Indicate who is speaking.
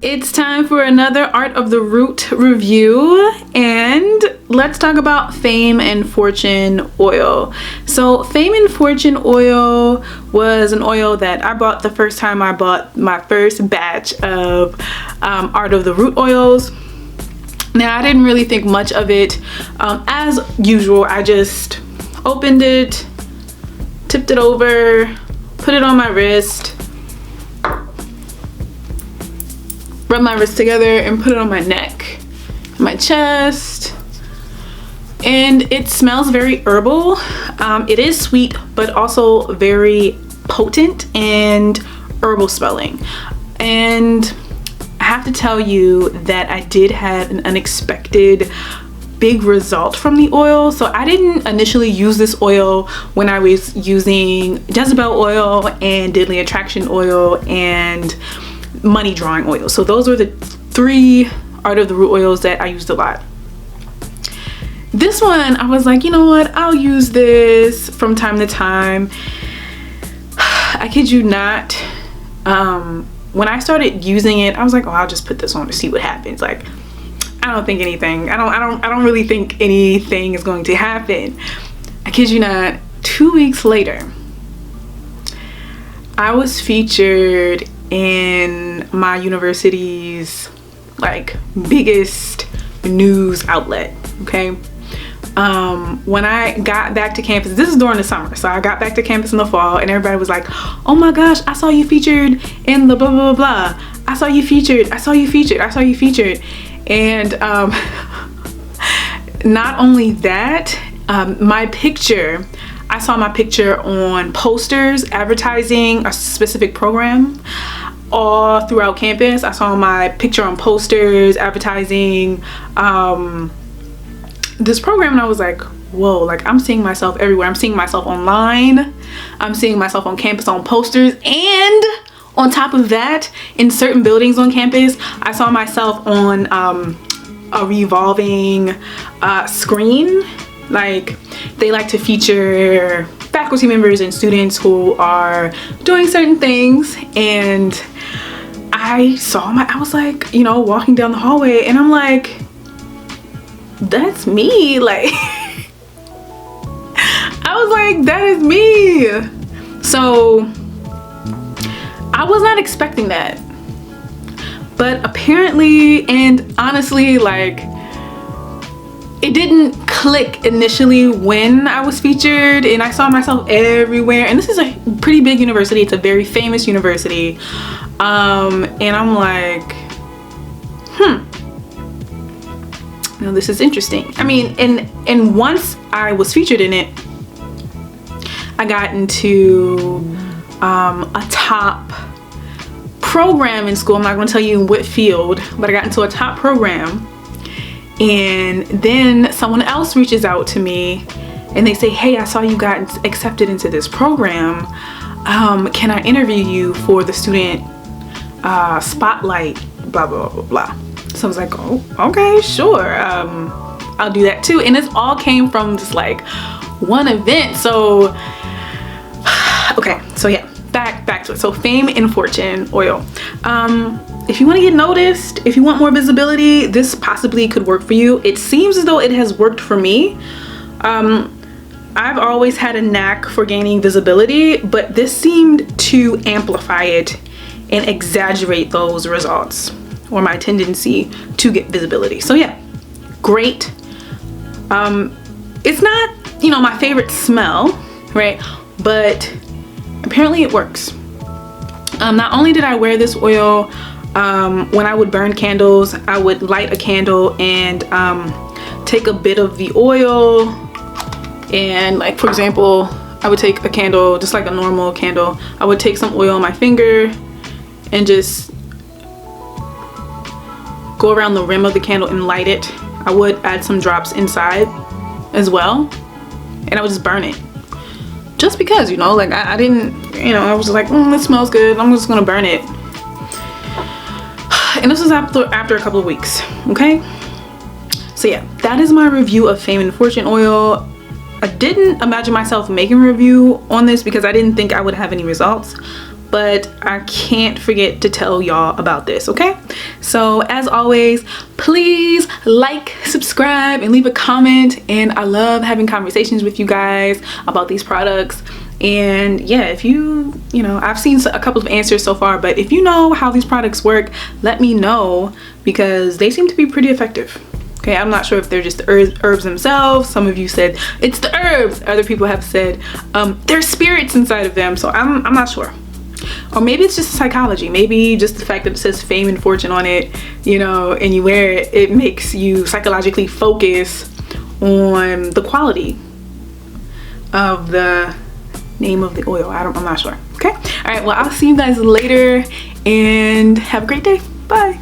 Speaker 1: It's time for another Art of the Root review, and let's talk about Fame and Fortune oil. So Fame and Fortune oil was an oil that I bought the first time I bought my first batch of Art of the Root oils. Now, I didn't really think much of it. As usual, I just opened it, tipped it over, put it on my wrist, rub my wrist together and put it on my neck, my chest, and it smells very herbal. It is sweet, but also very potent and herbal smelling. And I have to tell you that I did have an unexpected big result from the oil. So I didn't initially use this oil when I was using Jezebel oil and Deadly Attraction oil and Money Drawing oil. So those were the three Art of the Root oils that I used a lot. This one, I was like, you know what, I'll use this from time to time. I kid you not, when I started using it, I was like, oh, I'll just put this on to see what happens. Like, I don't think anything, I don't really think anything is going to happen. I kid you not, 2 weeks later, I was featured in my university's like biggest news outlet. Okay, when I got back to campus, this is during the summer, so I got back to campus in the fall, and everybody was like, oh my gosh, I saw you featured in the blah blah blah blah, I saw you featured, I saw you featured, I saw you featured. And not only that, my picture, I saw my picture on posters advertising a specific program all throughout campus. I saw my picture on posters advertising this program, and I was like, whoa, like I'm seeing myself everywhere. I'm seeing myself online, I'm seeing myself on campus on posters, and on top of that, in certain buildings on campus, I saw myself on a revolving screen. Like, they like to feature faculty members and students who are doing certain things, and I was like, you know, walking down the hallway, and I'm like, that's me. Like, I was like, that is me. So I was not expecting that, but apparently, and honestly, like, it didn't click initially when I was featured and I saw myself everywhere. And this is a pretty big university, it's a very famous university, and I'm like, now this is interesting. I mean, and once I was featured in it, I got into a top program in school. I'm not going to tell you in what field, but I got into a top program, and then someone else reaches out to me and they say, hey, I saw you got accepted into this program, can I interview you for the student spotlight, blah blah blah blah. So I was like, oh, okay, sure, I'll do that too. And this all came from just like one event. So okay, so yeah, back to it. So Fame and Fortune oil, if you want to get noticed, if you want more visibility, this possibly could work for you. It seems as though it has worked for me. I've always had a knack for gaining visibility, but this seemed to amplify it and exaggerate those results, or my tendency to get visibility. So yeah, great. It's not, you know, my favorite smell, right? But apparently it works. Not only did I wear this oil, when I would burn candles, I would light a candle and take a bit of the oil, and like, for example, I would take a candle, just like a normal candle, I would take some oil on my finger and just go around the rim of the candle and light it. I would add some drops inside as well, and I would just burn it. Just because, you know, like I didn't, you know, I was just like, it smells good, I'm just gonna burn it. And this was after a couple of weeks, okay? So yeah, that is my review of Fame and Fortune oil. I didn't imagine myself making a review on this because I didn't think I would have any results, but I can't forget to tell y'all about this, okay? So as always, please like, subscribe, and leave a comment. And I love having conversations with you guys about these products. And yeah, if you know, I've seen a couple of answers so far, but if you know how these products work, let me know, because they seem to be pretty effective. Okay, I'm not sure if they're just the herbs themselves. Some of you said it's the herbs. Other people have said there's spirits inside of them. So I'm not sure. Or maybe it's just psychology. Maybe just the fact that it says fame and fortune on it, you know, and you wear it, it makes you psychologically focus on the quality of the name of the oil. I'm not sure. Okay. All right. Well, I'll see you guys later and have a great day. Bye.